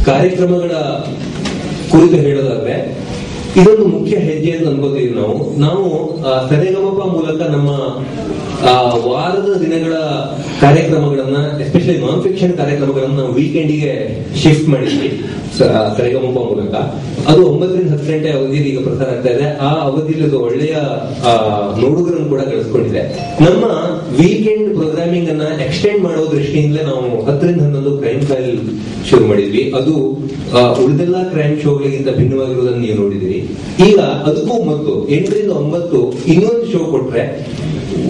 ಕಾರ್ಯಕ್ರಮಗಳ ಕುರಿತು ಹೇಳೋದಾದ್ರೆ ಇದೊಂದು ಮುಖ್ಯ ಹೆಜ್ಜೆ ಅಂತ ಅನ್ಕೋತೀವಿ ನಾವು ಸರಿಗಮಪ ಮೂಲಕ ನಮ್ಮ ವಾರದ ದಿನಗಳ ಕಾರ್ಯಕ್ರಮಗಳನ್ನ ಎಸ್ಪೆಷಲಿ ನಾನ್ ಫಿಕ್ಷನ್ ಕಾರ್ಯಕ್ರಮಗಳನ್ನ ನಾವು ವೀಕೆಂಡಿಗೆ ಶಿಫ್ಟ್ ಮಾಡಿದ್ವಿ ಸರಿಗಮಪ ಮೂಲಕ. ಅದು 9 ರಿಂದ 10 ಗಂಟೆ ಅವಧಿಯಲ್ಲಿ ಈಗ ಪ್ರಸಾರ ಆಗ್ತಾ ಇದೆ. ಆ ಅವಧಿಯಲ್ಲಿ ಅದು ಒಳ್ಳೆಯ ನೋಡುಗರನ್ನು ಕೂಡ ಗಳಿಸ್ಕೊಂಡಿದೆ. ನಮ್ಮ ವೀಕೆಂಡ್ ಪ್ರೋಗ್ರಾಮಿಂಗ್ ಅನ್ನ ಎಕ್ಸ್ಟೆಂಡ್ ಮಾಡೋ ದೃಷ್ಟಿಯಿಂದಲೇ ನಾವು 10 ರಿಂದ 11 ಕ್ರೈಮ್ ಫೈಲ್ ಶುರು ಮಾಡಿದ್ವಿ. ಅದು ಉಳಿದೆಲ್ಲ ಕ್ರೈಮ್ ಶೋಗಳಿಗಿಂತ ಭಿನ್ನವಾಗಿರುವುದನ್ನು ನೀವು ನೋಡಿದಿರಿ. ಈಗ ಅದಕ್ಕೂ ಮೊದಲು 8 ರಿಂದ 9 ಇನ್ನೊಂದು ಶೋ ಕೊಟ್ರೆ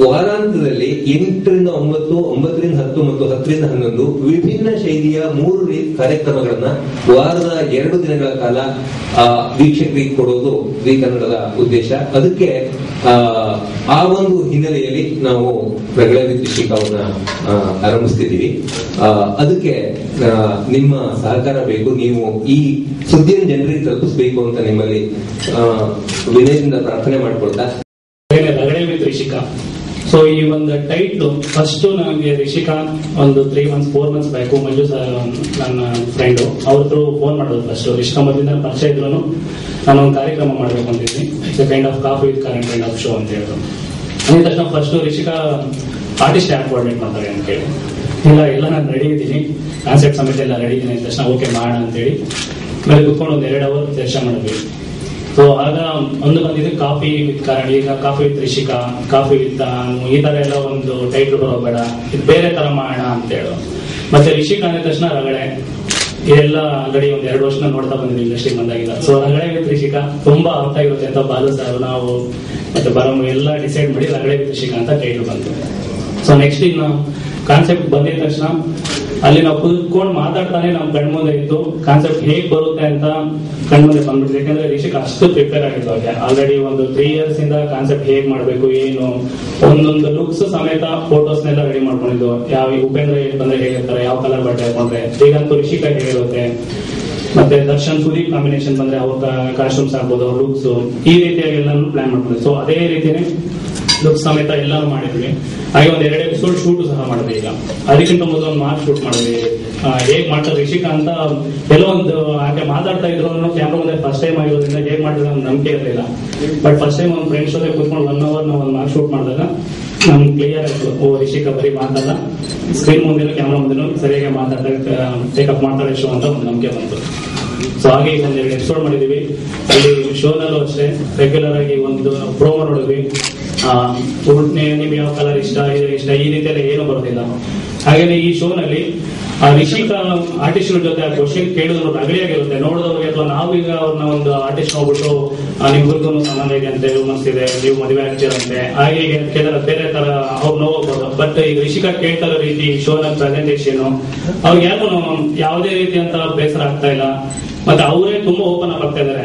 ವಾರಾಂತದಲ್ಲಿ 8 ರಿಂದ 9, 9 ರಿಂದ 10 ಮತ್ತು 10 ರಿಂದ 11 ವಿಭಿನ್ನ ಶೈಲಿಯ 3 ಕಾರ್ಯಕ್ರಮಗಳನ್ನ ವಾರದ 2 ದಿನಗಳ ಕಾಲ ವೀಕ್ಷಕರಿಗೆ ಕೊಡೋದು ವಿ ಕನ್ನಡದ ಉದ್ದೇಶ. ಅದಕ್ಕೆ ಆ ಒಂದು ಹಿನ್ನೆಲೆಯಲ್ಲಿ ನಾವು ರಗಳೆ ವಿತ್ ಶ್ರೀಕಾವನ್ನ ಆರಂಭಿಸ್ತಿದ್ದೀವಿ. ಅದಕ್ಕೆ ನಿಮ್ಮ ಸಹಕಾರ ಬೇಕು. ನೀವು ಈ ಸುದ್ದಿಯನ್ನು ಜನರಿಗೆ ತಲುಪಿಸಬೇಕು ಅಂತ ನಿಮ್ಮಲ್ಲಿ ವಿನಯದಿಂದ ಪ್ರಾರ್ಥನೆ ಮಾಡ್ಕೊಳ್ತಾ ರಗಳೆ ವಿತ್ ರಿಷಿಕಾ. ಸೊ ಈ ಒಂದು ಟೈಟ್ಲು ಫಸ್ಟ್ ನನಗೆ ರಿಷಿಕಾ ಒಂದು 3 months 4 months ಬ್ಯಾಕು ಮಂಜು ಸರ್ ನನ್ನ ಫ್ರೆಂಡು ಅವ್ರ ಹತ್ರ ಫೋನ್ ಮಾಡೋದು. ಫಸ್ಟ್ ರಿಷಿಕಾ ಮೊದಲಿಂದ ಪರಿಚಯ ಇದ್ರು ನಾನು ಒಂದು ಕಾರ್ಯಕ್ರಮ ಮಾಡಬೇಕು ಅಂತಿದ್ವಿ. It's a kind of coffee with current kind of show ಅಂತ ಹೇಳಿದ್ರು. ಅಂದ ತಕ್ಷಣ ಫಸ್ಟ್ ರಿಷಿಕಾ ಆರ್ಟಿಸ್ಟ್ ಯಾಕೆ ಕೋಆರ್ಡಿನೇಟ್ ಮಾಡ್ತಾರೆ ಅಂತ ಕೇಳಿ, ಇಲ್ಲ ನಾನು ರೆಡಿ ಇದ್ದೀನಿ, ಕಾನ್ಸೆಪ್ಟ್ ಸಮೇತ ಎಲ್ಲ ರೆಡಿ ಇದ್ದೀನಿ ಅಂದ ತಕ್ಷಣ ಓಕೆ ಮಾಡೋಣ ಅಂತೇಳಿ ಮೇಲೆ ಕುತ್ಕೊಂಡು ಒಂದು 2 hour ಚರ್ಚೆ ಮಾಡಿದ್ವಿ. ಸೊ ಆಗ ಒಂದು ಬಂದಿದ್ದು ಕಾಫಿ ವಿತ್ ಕಾರಣ, ಈಗ coffee with Rishika, coffee with ಈ ತರ ಎಲ್ಲ ಒಂದು ಟೈಟ್ಲ್ ಬರೋಬೇಡ, ಇದು ಬೇರೆ ತರ ಮಾಡೋಣ ಅಂತ ಹೇಳು. ಮತ್ತೆ ರಿಷಿಕಾ ಅಂದ ತಕ್ಷಣ ರಗಳೆ, ಇದೆಲ್ಲ ಆಲ್ರೆಡಿ ಒಂದು 2 ವರ್ಷ ನೋಡ್ತಾ ಬಂದಿದ್ವಿ ಇಂಡಸ್ಟ್ರಿಗೆ ಬಂದಾಗಿಲ್ಲ. ಸೊ ರಗಳೆ ವಿತ್ ರಿಷಿಕಾ ತುಂಬಾ ಅರ್ಥ ಆಗಿರುತ್ತೆ ಅಂತ ಬಾಲು ಸರ್ ನಾವು ಮತ್ತೆ ಬರಮ್ ಎಲ್ಲ ಡಿಸೈಡ್ ಮಾಡಿ ರಗಳೆ ವಿತ್ ರಿಷಿಕಾ ಅಂತ ಟೈಟ್ಲ್ ಬಂತು. ಸೊ ನೆಕ್ಸ್ಟ್ ಇನ್ನು ಕಾನ್ಸೆಪ್ಟ್ ಬಂದಿದ ತಕ್ಷಣ ಅಲ್ಲಿ ನಾವು ಕುತ್ಕೊಂಡು ಮಾತಾಡ್ತಾನೆ ನಮ್ ಕಣ್ಮುಂದೆ ಇತ್ತು ಕಾನ್ಸೆಪ್ಟ್ ಹೇಗ್ ಬರುತ್ತೆ ಅಂತ ಕಣ್ಮುಂದೆ ಬಂದ್ಬಿಟ್ಟಿದೆ. ಯಾಕಂದ್ರೆ ರಿಷಿಕಾ ಅಷ್ಟು ಪ್ರಿಪೇರ್ ಆಗಿತ್ತು ಅವ್ರಿಗೆ ಆಲ್ರೆಡಿ ಒಂದು 3 years ಇಂದ ಕಾನ್ಸೆಪ್ಟ್ ಹೇಗ್ ಮಾಡ್ಬೇಕು, ಏನು ಒಂದೊಂದು ಲುಕ್ಸ್ ಸಮೇತ ಫೋಟೋಸ್ನೆಲ್ಲ ರೆಡಿ ಮಾಡ್ಕೊಂಡಿದ್ದು. ಯಾವ ಉಪೇಂದ್ರ ಬಂದ್ರೆ ಹೇಗಿರ್ತಾರೆ, ಯಾವ ಕಲರ್ ಬಟ್ಟೆ ಹಾಕೊಂಡ್ರೆ, ಈಗಂತೂ ರಿಷಿಕಾ ಹೇಗಿರುತ್ತೆ, ಮತ್ತೆ ದರ್ಶನ್ ಸುದೀಪ್ ಕಾಂಬಿನೇಷನ್ ಬಂದ್ರೆ ಅವ್ರ ಕಾಸ್ಟ್ಯೂಮ್ಸ್ ಆಗ್ಬೋದು, ಅವ್ರ ಲುಕ್ಸ್, ಈ ರೀತಿಯಾಗಿ ಎಲ್ಲಾನು ಪ್ಲಾನ್ ಮಾಡ್ಕೊಂಡಿದ್ವಿ. ಸೊ ಅದೇ ರೀತಿನೇ ಲುಕ್ ಸಮೇತ ಎಲ್ಲಾನು ಮಾಡಿದ್ವಿ. ಹಾಗೆ ಒಂದ್ 2 episode ಶೂಟ್ ಸಹ ಮಾಡಿದ್ವಿ. ಈಗ ಅದಕ್ಕಿಂತ ಮೊದಲು ಒಂದು ಮಾರ್ಕ್ ಶೂಟ್ ಮಾಡಿದ್ವಿ. ಹೇಗ್ ಮಾಡ್ತಾರೆ ರಿಷಿಕಾ ಅಂತ ಎಲ್ಲೋ ಒಂದು ಹಾಗೆ ಮಾತಾಡ್ತಾ ಇದ್ರು ಕ್ಯಾಮ್ರಾ ಮುಂದೆ ಫಸ್ಟ್ ಟೈಮ್ ಆಗಿರೋದ್ರಿಂದ ಹೇಗ್ ಮಾಡಿದ್ರೆ ನಮ್ಗೆ ನಂಬಿಕೆ ಇರಲಿಲ್ಲ. ಬಟ್ ಫಸ್ಟ್ ಟೈಮ್ ಒಂದು ಫ್ರೆಂಡ್ಸ್ ಜೊತೆ ಕೂತ್ಕೊಂಡು 1 hour ನಾವು ಒಂದು ಮಾರ್ಕ್ ಶೂಟ್ ಮಾಡಿದಾಗ ನಮ್ಗೆ ಕ್ಲಿಯರ್ ಆಯ್ತು, ಓ ರಿಷಿಕಾ ಬರೀ ಮಾತಾಡ ಸ್ಕ್ರೀನ್ ಮುಂದೆ ಕ್ಯಾಮ್ರಾ ಮುಂದೆ ಸರಿಯಾಗಿ ಟೇಕಪ್ ಮಾಡ್ತಾರೆ ಶೋ ಅಂತ ಒಂದು ನಂಬಿಕೆ ಬಂತು. ಸೊ ಹಾಗೆ ಈಗ ಒಂದು 2 episode ಮಾಡಿದೀವಿ. ಅಲ್ಲಿ ಶೋನಲ್ಲೂ ಅಷ್ಟೇ ರೆಗ್ಯುಲರ್ ಆಗಿ ಒಂದು ಪ್ರೋಮೋ ನೋಡಿದ್ವಿ. ನಿಮ್ಗೆ ಯಾವ ಕಲರ್ ಇಷ್ಟ, ಇಷ್ಟ, ಈ ರೀತಿಯಲ್ಲಿ ಏನು ಬರೋದಿಲ್ಲ. ಹಾಗೇನೆ ಈ ಶೋನಲ್ಲಿ ರಿಷಿಕಾ ಆರ್ಟಿಸ್ಟ್ಗಳ ಜೊತೆ ಆ ಕ್ವಶನ್ ಕೇಳಿದ್ರು ಅಗಲಿಯಾಗಿರುತ್ತೆ ನೋಡಿದವ್ರಿಗೆ, ಅಥವಾ ನಾವೀಗ ಅವ್ರನ್ನ ಒಂದು ಆರ್ಟಿಸ್ಟ್ ಹೋಗ್ಬಿಟ್ಟು ನಿಮ್ಗೂ ಸಂಬಂಧ ಇದೆ ಅಂತೆ, ರೂಮನ್ಸ್ ಇದೆ, ನೀವು ಮದುವೆ ಆಗ್ತಿರಂತೆ, ಹಾಗೆ ಕೇಳಿದ್ರೆ ಬೇರೆ ತರ ಅವ್ರು ನೋಡ್ಬೋದು. ಬಟ್ ಈಗ ರಿಷಿಕಾ ಕೇಳ್ತಾ ಇರೋ ರೀತಿ ಶೋನ ಪ್ರೆಸೆಂಟೇಷನ್ ಅವ್ರಿಗೆ ಯಾಕೂ ಯಾವುದೇ ರೀತಿ ಅಂತ ಬೇಸರ ಆಗ್ತಾ ಇಲ್ಲ. ಮತ್ತೆ ಅವರೇ ತುಂಬಾ ಓಪನ್ ಆಗಿ ಬರ್ತಾ ಇದಾರೆ.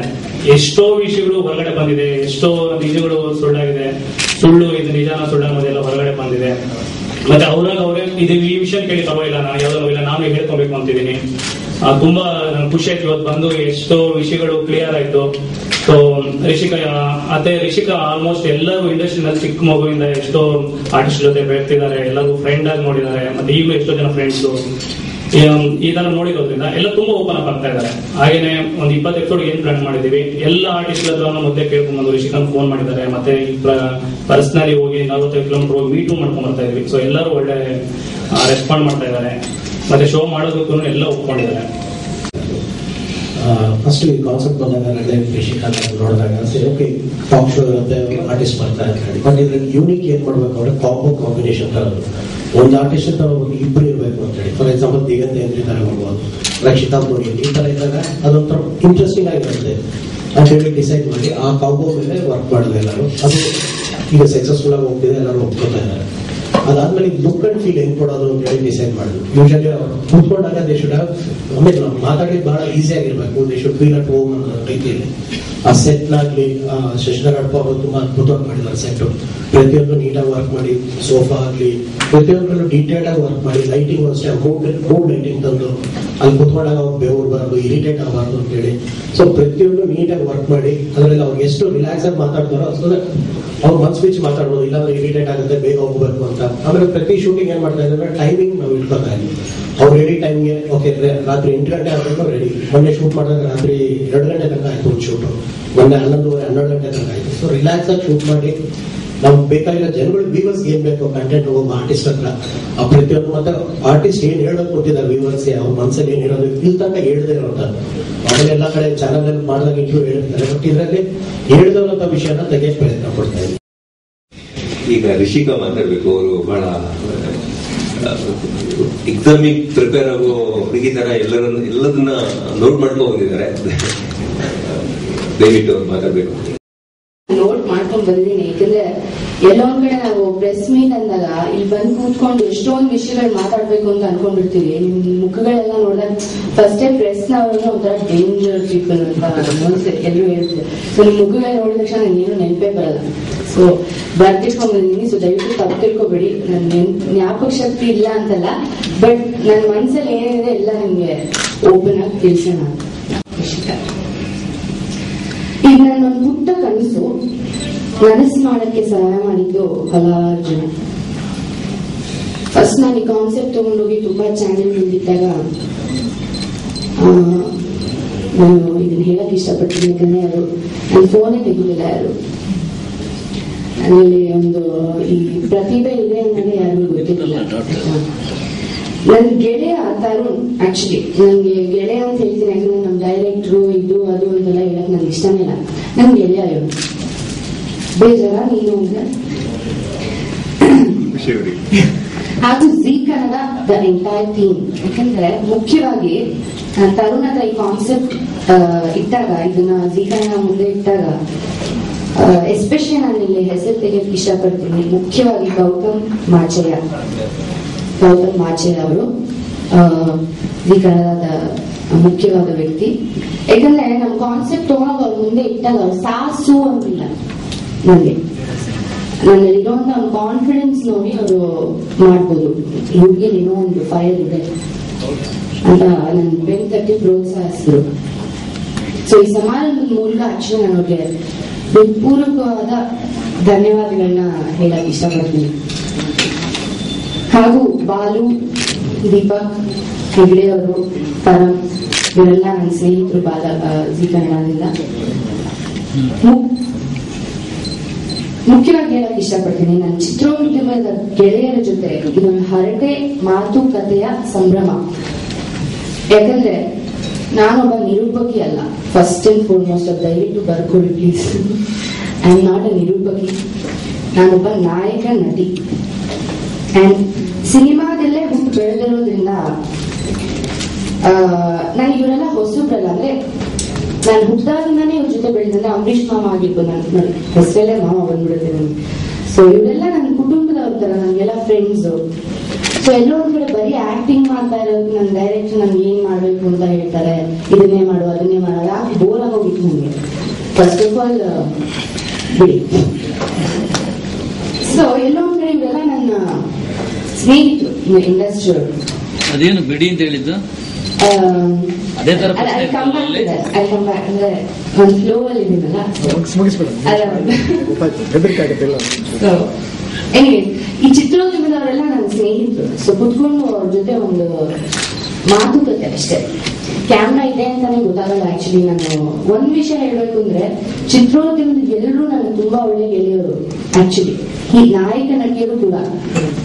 ಎಷ್ಟೋ ವಿಷಯಗಳು ಹೊರಗಡೆ ಬಂದಿದೆ, ಎಷ್ಟೋ ನಿಜಗಳು ಸುಳ್ಳಾಗಿದೆ, ಸುಳ್ಳು ಇದು ನಿಜಾನ ಸುಳ್ಳು ಅನ್ನೋದೆಲ್ಲ ಹೊರಗಡೆ ಬಂದಿದೆ. ಮತ್ತೆ ಅವರೇ ಇದು ಈ ವಿಷಯ ಕೇಳಿ ತಗೋಯಿಲ್ಲ, ನಾನು ಯಾವ್ದೋ ಇಲ್ಲ, ನಾನು ಹೇಳ್ಕೊಬೇಕು ಅಂತಿದ್ದೀನಿ. ತುಂಬಾ ನನ್ ಖುಷಿ ಆಯ್ತು ಇವತ್ತು ಬಂದು, ಎಷ್ಟೋ ವಿಷಯಗಳು ಕ್ಲಿಯರ್ ಆಯ್ತು. ಸೊ ರಿಷಿಕಾ ಆಲ್ಮೋಸ್ಟ್ ಎಲ್ಲರೂ ಇಂಡಸ್ಟ್ರಿನಲ್ಲಿ ಚಿಕ್ಕ ಮಗುವಿಂದ ಎಷ್ಟೋ ಆರ್ಟಿಸ್ಟ್ ಜೊತೆ ಬೆರ್ತಿದ್ದಾರೆ, ಎಲ್ಲರೂ ಫ್ರೆಂಡ್ ಆಗಿ ನೋಡಿದ್ದಾರೆ. ಮತ್ತೆ ಈಗಲೂ ಎಷ್ಟೋ ಜನ ಫ್ರೆಂಡ್ಸ್ ಈ ತರ ನೋಡಿರೋದ್ರಿಂದ ಎಲ್ಲ ತುಂಬಾ ಓಪನ್ ಅಪ್ ಆಗ್ತಾ ಇದ್ದಾರೆ. ಹಾಗೇನೆ ಒಂದು 20 episode ಏನ್ ಪ್ಲಾನ್ ಮಾಡಿದೀವಿ, ಎಲ್ಲ ಆರ್ಟಿಸ್ಟ್ ಹತ್ರ ಮೊದಲೇ ಕೇಳ್ಕೊಂಡ್ಬಂದು ರಿಷಿಕಾ ಫೋನ್ ಮಾಡಿದ್ದಾರೆ. ಮತ್ತೆ ಪರ್ಸನಲಿ ಹೋಗಿ 45 kilometer ಹೋಗಿ ಮೀಟು ಮಾಡ್ಕೊಂಡ್ ಬರ್ತಾ ಇದ್ವಿ. ಸೊ ಎಲ್ಲರೂ ಒಳ್ಳೆ ರೆಸ್ಪಾಂಡ್ ಮಾಡ್ತಾ ಇದ್ದಾರೆ. ಮತ್ತೆ ಶೋ ಮಾಡೋದಕ್ಕೂ ಎಲ್ಲ ಒಪ್ಕೊಂಡಿದ್ದಾರೆ. ಫಸ್ಟ್ ಈ ಕಾನ್ಸೆಪ್ಟ್ ಬಂದಾಗ ರಿಷಿಕಾ ನೋಡಿದಾಗ ಓಕೆ ಟಾಪ್ ಶೋ ಇರುತ್ತೆ, ಆರ್ಟಿಸ್ಟ್ ಬರ್ತಾರೆ ಅಂತ ಹೇಳಿ. ಬಟ್ ಇದ್ರಲ್ಲಿ ಯೂನಿಕ್ ಏನ್ ಮಾಡ್ಬೇಕು ಅಂದ್ರೆ ಕಾಂಬಿನೇಷನ್ ತರೋದು. ಒಂದು ಆರ್ಟಿಸ್ಟ್ ತರ ಇಬ್ಬರು ಇರಬೇಕು ಅಂತ ಹೇಳಿ. ಫಾರ್ ಎಕ್ಸಾಂಪಲ್ ದಿಗಂತ ಏನ್ರಿ ತರ ಮಾಡ್ಬೋದು, ರಕ್ಷಿತಾ ನೋಡಿ ಈ ತರ ಇದ್ದಾಗ ಅದೊಂಥರ ಇಂಟ್ರೆಸ್ಟಿಂಗ್ ಆಗಿರುತ್ತೆ ಅಂತ ಹೇಳಿ ಡಿಸೈಡ್ ಮಾಡಿ ಆ ಕಾಂಬೋ ಮೇಲೆ ವರ್ಕ್ ಮಾಡಿದ್ವಿ ಎಲ್ಲರೂ. ಅದು ಈಗ ಸಕ್ಸಸ್ಫುಲ್ ಆಗಿ ಹೋಗ್ತಿದೆ, ಎಲ್ಲರೂ ಒಪ್ಕೊತಾ ಇದ್ದಾರೆ. ಅದಾದ್ಮೇಲೆ ಲುಕ್ ಅಂಡ್ ಫೀಲ್ ಹೆಂಗ್ ಕೊಡೋದು ಅಂತ ಹೇಳಿ ಡಿಸೈಡ್ ಮಾಡಿದ್ವಿ. ಯೂಶಲಿ ಕೂತ್ಕೊಂಡಾಗ ದೇ ಶುಡ್ ಆಮೇಲೆ ಮಾತಾಡಿ ಬಹಳ ಈಸಿ ಆಗಿರ್ಬೇಕು, they should feel at home ಅನ್ನೋ ರೀತಿಯಲ್ಲಿ. ಆ ಸೆಟ್ ನಾಗ್ಲಿ ಶಶಿಧರ್ ಅಡ್ಪ ಅವರು ತುಂಬಾ ಅದ್ಭುತವಾಗಿ ಮಾಡಿದ್ದಾರೆ. ಸೆಟ್ ಪ್ರತಿಯೊಂದು ನೀಟಾಗಿ ವರ್ಕ್ ಮಾಡಿ, ಸೋಫಾ ಆಗ್ಲಿ ಪ್ರತಿಯೊಂದರಲ್ಲೂ ಡೀಟೇಲ್ ಆಗಿ ವರ್ಕ್ ಮಾಡಿ, ಲೈಟಿಂಗ್ ಅಷ್ಟೇ ಮೂಡ್ ಲೈಟಿಂಗ್ ತಂದು ಅಲ್ಲಿ ಕೂತ್ಕೊಂಡಾಗ ಅವ್ರು ಬೆವರು ಬರೋದು, ಇರಿಟೇಟ್ ಆಗಬಾರ್ದು ಅಂತ ಹೇಳಿ. ಸೊ ಪ್ರತಿಯೊಂದು ನೀಟಾಗಿ ವರ್ಕ್ ಮಾಡಿ ಅದರಲ್ಲಿ ಅವ್ರಿಗೆ ಎಷ್ಟು ರಿಲ್ಯಾಕ್ಸ್ ಆಗಿ ಮಾತಾಡ್ತಾರೋ ಅಷ್ಟೇ ಅವ್ರು ಮನ್ಸ್ ಬಿಚ್ಚಿ ಮಾತಾಡ್ಬೋದು, ಇಲ್ಲಾಂದ್ರೆ ಇರಿಟೇಟ್ ಆಗುತ್ತೆ, ಬೇಗ ಹೋಗ್ಬೇಕು ಅಂತ. ಆಮೇಲೆ ಪ್ರತಿ ಶೂಟಿಂಗ್ ಏನ್ ಮಾಡ್ತಾ ಇದ್ದಾರೆ ಟೈಮಿಂಗ್ ನಾವು ಇಟ್ಕೊತಾ ಇದ್ವಿ. ಅವ್ರು ರೆಡಿ ಟೈಮ್ಗೆ ಓಕೆ ರಾತ್ರಿ 8 ಗಂಟೆ ಆದ್ರೂ ರೆಡಿ. ಮೊನ್ನೆ ಶೂಟ್ ಮಾಡಿದಾಗ ರಾತ್ರಿ 2 ಗಂಟೆ ತನಕ ಆಯ್ತು ಒಂದು ಶೂಟ್, ಮೊನ್ನೆ 11 ಗಂಟೆ ತನಕ ಆಯ್ತು. ಸೊ ರಿಲ್ಯಾಕ್ಸ್ ಆಗಿ ಶೂಟ್ ಮಾಡಿ ನಮ್ಗೆ ಬೇಕಾಗಿರೋ ಜನಗಳು ವ್ಯೂವರ್ಸ್ ಏನ್ ಬೇಕು ಕಂಟೆಂಟ್ ಒಬ್ಬ ಆರ್ಟಿಸ್ಟ್ ಹತ್ರ ಆ ಪ್ರತಿಯೊಂದು ಮತ್ತೆ ಆರ್ಟಿಸ್ಟ್ ಏನ್ ಹೇಳೋದು ಕೊಟ್ಟಿದ್ದಾರೆ ವ್ಯೂವರ್ಸ್ಗೆ, ಅವ್ರ ಮನಸ್ಸಲ್ಲಿ ಏನ್ ಹೇಳೋದು ಇಲ್ಲಿ ತನಕ ಹೇಳ್ದೇ ಇರೋಂಥದ್ದು. ಆಮೇಲೆ ಎಲ್ಲಾ ಕಡೆ ಚಾನಲ್ ಅಲ್ಲಿ ಮಾಡಿದಾಗ ಇಂಟರ್ವ್ಯೂ ಹೇಳಿರ್ತಾರೆ, ಬಟ್ ಇದರಲ್ಲಿ ಹೇಳ್ದವಂತ ವಿಷಯನ ತೆಗೆಯಕ್ಕೆ ಪ್ರಯತ್ನ ಪಡ್ತಾ ಇದ್ದಾರೆ. ಈಗ ರಿಷಿಕಾ ಮಾತಾಡ್ಬೇಕು. ಅವರು ಬಹಳ ಎಕ್ಸಾಮಿಗೆ ಪ್ರಿಪೇರ್ ಆಗೋ ಹುಡುಗಿ ತರ ಎಲ್ಲದನ್ನ ನೋಟ್ ಮಾಡ್ಕೊಂಡು ಹೋಗಿದ್ದಾರೆ. ದಯವಿಟ್ಟು ಅವ್ರು ಮಾತಾಡ್ಬೇಕು. ನೋಟ್ ಮಾಡ್ಕೊಂಡ್ ಬಂದಿದ್ದೀನಿ. ಯಾಕಂದ್ರೆ ಎಲ್ಲೊಂದ್ ಕಡೆ ನಾವು ಪ್ರೆಸ್ ಮೀಟ್ ಅಂದಾಗ ಇಲ್ಲಿ ಬಂದು ಕೂತ್ಕೊಂಡು ಎಷ್ಟೊಂದು ವಿಷಯಗಳು ಮಾತಾಡ್ಬೇಕು ಅಂತ ಅನ್ಕೊಂಡಿರ್ತೀವಿ. ನಿಮ್ ಮುಖಗಳೆಲ್ಲ ನೋಡಿದಾಗ ಫಸ್ಟ್ ಟೈಮ್ ಪ್ರೆಸ್ ನವರು ಒಂಥರ ಡೇಂಜರ್ ಪೀಪಲ್ ಅಂತ ಎಲ್ಲರೂ ಹೇಳ್ತಾರೆ. ಸೊ ನಿಮ್ ಮುಖಗಳು ನೋಡಿದ ತಕ್ಷಣ ನಂಗೇನು ನೆನಪೇ ಬರಲ್ಲ. ಸೊ ಬರ್ತಿಟ್ಕೊಂಡ್ ಬಂದಿದ್ದೀನಿ. ಸೊ ದಯವಿಟ್ಟು ತಪ್ಪು ತಿಳ್ಕೊಬೇಡಿ. ನನ್ ಜ್ಞಾಪಕ ಶಕ್ತಿ ಇಲ್ಲ ಅಂತಲ್ಲ, ಬಟ್ ನನ್ನ ಮನ್ಸಲ್ಲಿ ಏನಿದೆ ಎಲ್ಲ ನಿಮ್ಗೆ ಓಪನ್ ಆಗಿ ತಿಳಿಸೋಣ. ಈಗ ನನ್ನೊಂದು ಪುಟ್ಟ ಕನಸು ನನಸು ಮಾಡಕ್ಕೆ ಸಹಾಯ ಮಾಡಿದ್ದು ಹಲವಾರು ಜನ. ಫಸ್ಟ್ ನಾನು ಈ ಕಾನ್ಸೆಪ್ಟ್ ತಗೊಂಡೋಗಿ ತುಂಬಾ ಚಾನೆಲ್ ಮುಂದಿದ್ದಾಗ ನಾನು ಇದನ್ನ ಹೇಳಕ್ ಇಷ್ಟಪಡ್ತೀನಿ. ಯಾಕಂದ್ರೆ ಅದು ನನ್ನ ಫೋನೇ ತೆಗಿಲಿಲ್ಲ ಯಾರು. ಅದರಲ್ಲಿ ಒಂದು ಈ ಪ್ರತಿಭೆ ಇದೆ ಅನ್ನೋದೇ ಯಾರಿಗೂ ಗೊತ್ತಿರಲಿಲ್ಲ. ನನ್ ಗೆಳೆಯ ತರುಣ್, ಆಕ್ಚುಲಿ ನನ್ಗೆ ಗೆಳೆಯ ಅಂತ ಹೇಳ್ತೀನಿ ಯಾಕಂದ್ರೆ ನಮ್ ಡೈರೆಕ್ಟ್ರು ಇದು ಅದು ಅಂತೆಲ್ಲ ಹೇಳಕ್ ನನ್ಗೆ ಇಷ್ಟನೇ ಇಲ್ಲ. ನನ್ ಗೆಳೆಯ ಇವನು ಬೇಜಾರ ನೀನು ಅಂದ್ರೆ ಹಾಗೂ Zee Kannada the entire team. ಯಾಕಂದ್ರೆ ಮುಖ್ಯವಾಗಿ ತರುಣ್ ಹತ್ರ ಈ ಕಾನ್ಸೆಪ್ಟ್ ಇಟ್ಟಾಗ, ಇದನ್ನ ಜೀ ಕನ್ನಡ ಮುಂದೆ ಇಟ್ಟಾಗ ಎಸ್ಪೆಷಲಿ ನಾನು ಇಲ್ಲಿ ಹೆಸರು ತೆಗೆಯಕ್ಕೆ ಇಷ್ಟಪಡ್ತೀನಿ. ಮುಖ್ಯವಾಗಿ ಗೌತಮ್ ಮಾಚಯ್ಯ ಅವರು ಈ ಕನ್ನಡದ ಮುಖ್ಯವಾದ ವ್ಯಕ್ತಿ. ಯಾಕಂದ್ರೆ ನಮ್ ಕಾನ್ಸೆಪ್ಟ್ ತಗೊಂಡಾಗ ಅವ್ರ ಮುಂದೆ ಇಟ್ಟಾಗ ಅವ್ರು ಸಾಸು ಅಂತಿಲ್ಲ. ನನ್ನಲ್ಲಿರುವಂತ ಒಂದು ಕಾನ್ಫಿಡೆನ್ಸ್ ನೋಡಿ ಅವರು ಮಾಡ್ಬೋದು, ಹುಡುಗಿಯಲ್ಲಿ ಏನೋ ಒಂದು ಫೈರ್ ಇದೆ ಅಂತ ನನ್ನ ಬೆನ್ ತಟ್ಟಿ ಪ್ರೋತ್ಸಾಹಿಸಿದ್ರು. ಸೊ ಈ ಸಮಾರಂಭದ ಮೂಲಕ ಆಕ್ಚುಲಿ ನಾನು ಅವ್ರಿಗೆ ಪೂರ್ವಕವಾದ ಧನ್ಯವಾದಗಳನ್ನ ಹೇಳಕ್ ಇಷ್ಟಪಡ್ತೀನಿ. ಹಾಗೂ ಬಾಲು, ದೀಪಕ್ ಹೆಗ್ಡೆ ಅವರು, ಪರಂ ಇವರೆಲ್ಲ ನನ್ನ ಸ್ನೇಹಿತರು ಜೀ ಕನ್ನಡದಿಂದ. ಮುಖ್ಯವಾಗಿ ಹೇಳಕ್ ಇಷ್ಟಪಡ್ತೀನಿ, ನನ್ನ ಚಿತ್ರೋದ್ಯಮದ ಗೆಳೆಯರ ಜೊತೆ ಇದೊಂದು ಹರಟೆ ಮಾತುಕತೆಯ ಸಂಭ್ರಮ. ಯಾಕಂದ್ರೆ ನಾನೊಬ್ಬ ನಿರೂಪಕಿ ಅಲ್ಲ. ಫಸ್ಟ್ ಅಂಡ್ ಫಾರ್ಮೋಸ್ಟ್ ದಯವಿಟ್ಟು ಬರ್ಕೊಳ್ಳಿ please. I am not a ನಿರೂಪಕಿ, ನಾನೊಬ್ಬ ನಾಯಕ ನಟಿ. ಅಂಡ್ ಸಿನಿಮಾದಲ್ಲೇ ಹುಟ್ಟು ಬೆಳೆದಿರೋದ್ರಿಂದ ನಾನು ಇವರೆಲ್ಲ ಹೊಸಬ್ರಲ್ಲ. ಅಂದ್ರೆ ನಾನು ಹುಟ್ಟಾದಿಂದಾನೇ ಇವ್ರ ಜೊತೆ ಬೆಳೆದಂದ್ರೆ ಅಂಬರೀಷ್ ಮಾಮ ಆಗಿರ್ಬೋದು, ನನ್ನ ಹೆಸರಲ್ಲೇ ಮಾಮ ಬಂದ್ಬಿಡುತ್ತೆ ನನಗೆ. ಸೊ ಇವರೆಲ್ಲ ನನ್ನ ಕುಟುಂಬದವ್ರ ತರ, ನನ್ಗೆಲ್ಲ ಫ್ರೆಂಡ್ಸ್. ಸೊ ಎಲ್ಲೋ ಒಂದ್ ಕಡೆ ಬರೀ ಆಕ್ಟಿಂಗ್ ಮಾಡ್ತಾ ಇರೋದು, ನನ್ನ ಡೈರೆಕ್ಟರ್ ನನ್ಗೆ ಏನ್ ಮಾಡ್ಬೇಕು ಅಂತ ಹೇಳ್ತಾರೆ, ಇದನ್ನೇ ಮಾಡು ಅದನ್ನೇ ಮಾಡೋ, ಯಾಕೆ ಬೋರ್ ಆಗೋಗಿತ್ತು ನನಗೆ. ಫಸ್ಟ್ ಆಫ್ ಆಲ್ ಬಿಡಿ. ಸೊ ಎಲ್ಲೋ ಒಂದ್ ಕಡೆ ಇವೆಲ್ಲ ನನ್ನ ಸ್ನೇಹಿತರು ಇಂಡಸ್ಟ್ರಿ. ಅದೇನು ಬಿಡಿ ಅಂತ ಹೇಳಿದ್ದು? ಅದೇ ತರ ಅಂದ್ರೆ ಒಂದು ಫ್ಲೋ ಅಲ್ಲಿ ಇದೀನಲ್ಲ. ಈ ಚಿತ್ರೋದ್ಯಮದವರೆಲ್ಲ ನನ್ನ ಸ್ನೇಹಿತರು. ಸೊ ಕುತ್ಕೊಂಡು ಅವ್ರ ಜೊತೆ ಒಂದು ಮಾತುಕತೆ ಅಷ್ಟೇ. ಕ್ಯಾಮ್ರಾ ಇದೆ ಅಂತಾನೆ ಗೊತ್ತಾಗಲ್ಲ. ಆಕ್ಚುಲಿ ನಾನು ಒಂದ್ ವಿಷಯ ಹೇಳ್ಬೇಕು ಅಂದ್ರೆ, ಚಿತ್ರೋದ್ಯಮದ ಎಲ್ಲರೂ ನನಗೆ ತುಂಬಾ ಒಳ್ಳೆ ಗೆಳೆಯರು. ಆಕ್ಚುಲಿ ಈ ನಾಯಕ ನಟಿಯರು ಕೂಡ.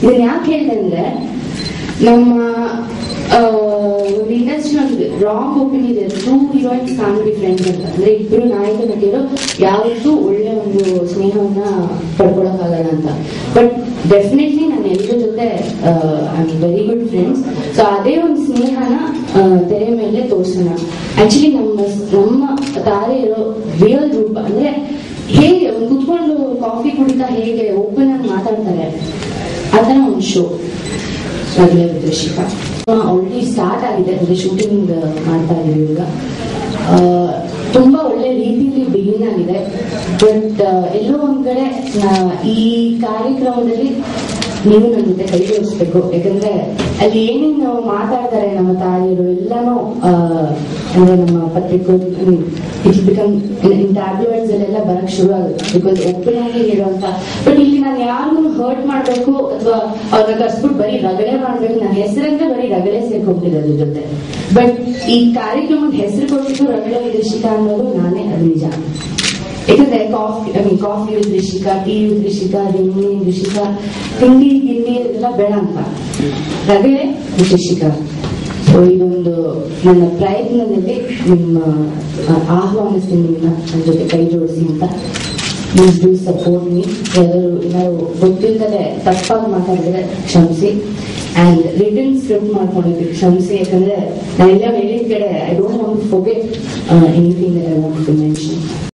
ಇದನ್ನ ಯಾಕೆ ಹೇಳಿದೆ ಅಂದ್ರೆ, ನಮ್ಮ ಇಂಡಸ್ಟ್ರಿ ಒಂದು ರಾಂಗ್ ಒಪಿನಿಯನ್ ಇದೆ, 2 ಹೀರೋಯಿನ್ಸ್ ಕಾನ್ ಬಿ ಫ್ರೆಂಡ್ಸ್ ಅಂತ. ಅಂದ್ರೆ ಇಬ್ರು ನಾಯಕ ನಟಿಯರು ಯಾವತ್ತೂ ಒಳ್ಳೆ ಒಂದು ಸ್ನೇಹವನ್ನ ಪಡ್ಕೊಳಕ್ಕಾಗಲ್ಲ ಅಂತ. ಬಟ್ ಡೆಫಿನೆಟ್ಲಿ ನಾನು ಎಲ್ಲರ ಜೊತೆ I am very good friends. So ಅದೇ ಒಂದು ಸ್ನೇಹನ ತೆರೆ ಮೇಲೆ ತೋರ್ಸೋಣ. ಆಕ್ಚುಲಿ ನಮ್ಮ ತಾರೆ ಇರೋ ರಿಯಲ್ ರೂಪ ಅಂದ್ರೆ ಹೇಗೆ ಒಂದು ಕುತ್ಕೊಂಡು ಕಾಫಿ ಕುಡಿತಾ ಹೇಗೆ ಓಪನ್ ಆಗಿ ಮಾತಾಡ್ತಾರೆ, ಆತರ ಒಂದು ಶೋ ಋಷಿಕಾ ಆಲ್ರೆಡಿ ಸ್ಟಾರ್ಟ್ ಆಗಿದೆ. ಅಂದ್ರೆ ಶೂಟಿಂಗ್ ಮಾಡ್ತಾ ಇದೀವಿ ಈಗ. ತುಂಬಾ ಒಳ್ಳೆ ರೀತಿಯಲ್ಲಿ ಬಿಗಿನ್ ಆಗಿದೆ. ಬಟ್ ಎಲ್ಲೋ ಒಂದ್ ಕಡೆ ಈ ಕಾರ್ಯಕ್ರಮದಲ್ಲಿ ನೀವು ನನ್ನ ಜೊತೆ ಕೈ ಜೋಡಿಸ್ಬೇಕು. ಯಾಕಂದ್ರೆ ಅಲ್ಲಿ ಏನೇನು ನಾವು ಮಾತಾಡ್ತಾರೆ ನಮ್ಮ ತಾಯಿಯರು ಎಲ್ಲಾನು ಅಂದ್ರೆ ನಮ್ಮ ಪತ್ರಿಕೋದ್ಯಮ ಇಟ್ ಬಿಕಮ್ ಇನ್ ಟ್ಯಾಬ್ಲೆಟ್ಸ್ ಅಲ್ಲೆಲ್ಲ ಬರಕ್ ಶುರು ಆಗುತ್ತೆ. ಬಿಕಾಸ್ ಓಪನ್ ಆಗಿ ಹೇಳುವಂತ, ಬಟ್ ಇಲ್ಲಿ ನಾನು ಯಾರಿಗೂ ಹರ್ಟ್ ಮಾಡ್ಬೇಕು ಅಥವಾ ಅವ್ರನ್ನ ಕರ್ಸ್ಬಿಟ್ಟು ಬರೀ ರಗಳೆ ಮಾಡ್ಬೇಕು, ನನ್ನ ಹೆಸರಂದ್ರೆ ಬರೀ ರಗಳೆ ಸೇರ್ಕೊಂಡ್ಬಿಟ್ಟಿದೆ ಅದ್ರ ಜೊತೆ. ಬಟ್ ಈ ಕಾರ್ಯಕ್ರಮದ ಹೆಸರು ಕೊಟ್ಟಿದ್ದು ರಗಳೆ ರಿಷಿಕಾ ಅನ್ನೋದು ನಾನೇ, ಅದು ನಿಜ. ಯಾಕಂದ್ರೆ coffee with Rishika, tea with Rishika, ಎಣ್ಣೆ ರಿಷಿಕಾ, ತಿಂಡಿ ಗಿಂಡಿ ಅದೆಲ್ಲ ಬೇಡ ಅಂತ, ರಗಳೆ ರಿಷಿಕಾ. ಸೊ ಇದೊಂದು ನನ್ನ ಪ್ರಯತ್ನದಲ್ಲಿ ನಿಮ್ಮ ಆಹ್ವಾನಿಸ್ತೀನಿ, ನಿಮ್ಮನ್ನ ನನ್ನ ಜೊತೆ ಕೈ ಜೋಡಿಸಿ ಅಂತ. Please do support me. ನಾವು ಗೊತ್ತಿಲ್ಲದೆ ತಪ್ಪಾಗಿ ಮಾತಾಡಿದ್ರೆ ಕ್ಷಮಿಸಿ. ಅಂಡ್ ರಿಟರ್ನ್ ಸ್ಕ್ರಿಪ್ಟ್ ಮಾಡ್ಕೊಂಡಿದ್ವಿ, ಕ್ಷಮಿಸಿ. ಯಾಕಂದ್ರೆ ನಾನೆಲ್ಲ ಹೇಳಿದ ಕಡೆ I don't want to forget anything that I want to mention.